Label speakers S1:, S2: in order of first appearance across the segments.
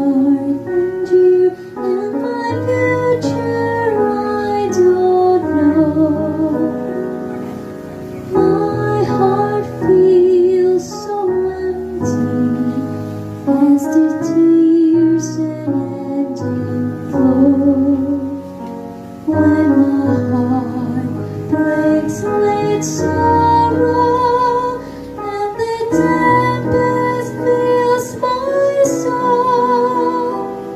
S1: and you and my future I don't know. My heart feels so empty as the tears unending flow. When my heart breaks with sorrow and the tempest fills my soul,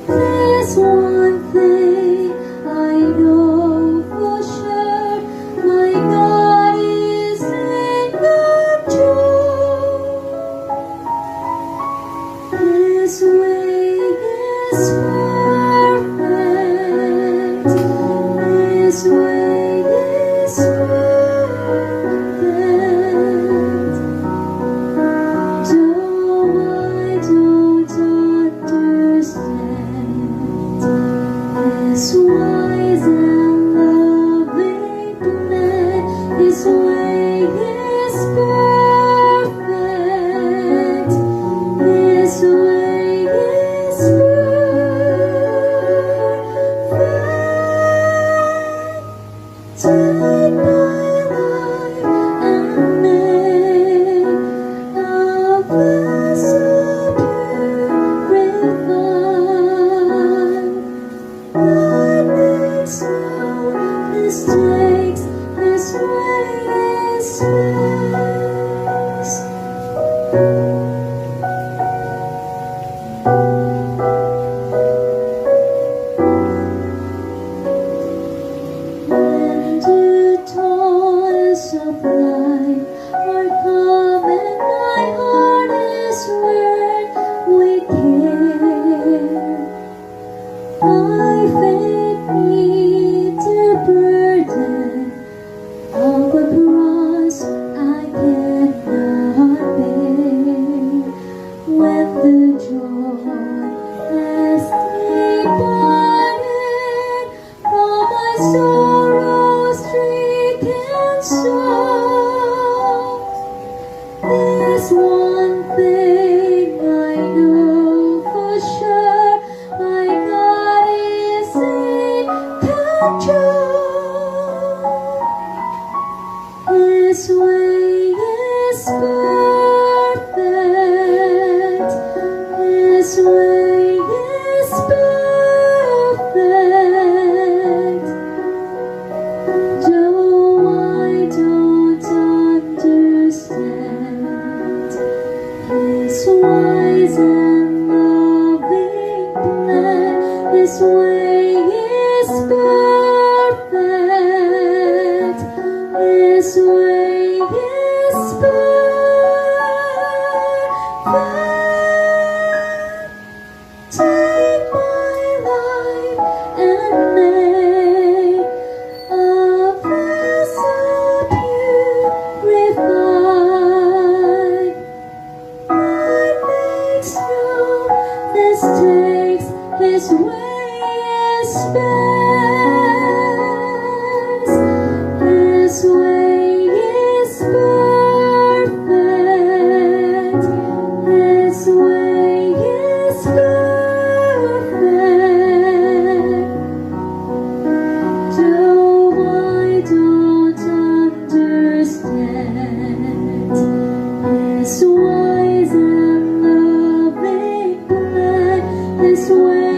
S1: there's one thing I know for sure: my God is in control. His way is perfect. His way is perfect. Though I don't understand His wise and loving plan, His way is perfect. His way is perfect. Take my life and make a vessel purified. God makes no mistakes. His way is best. When the toils of life are come and my heart is wearied with care, my faith needs a burden of a cross I cannot bear. When the joy has departed from my sorrow-stricken soul, there's one thing I know for sure: my God is in control. His way is perfect. His way is perfect. Though I don't understand His wise and loving plan, His way is perfect. His way is perfect. Take my life and make a vessel purified. God makes no mistakes. His way is best. His way is perfect. His way is perfect. Though I don't understand His wise and loving plan, His way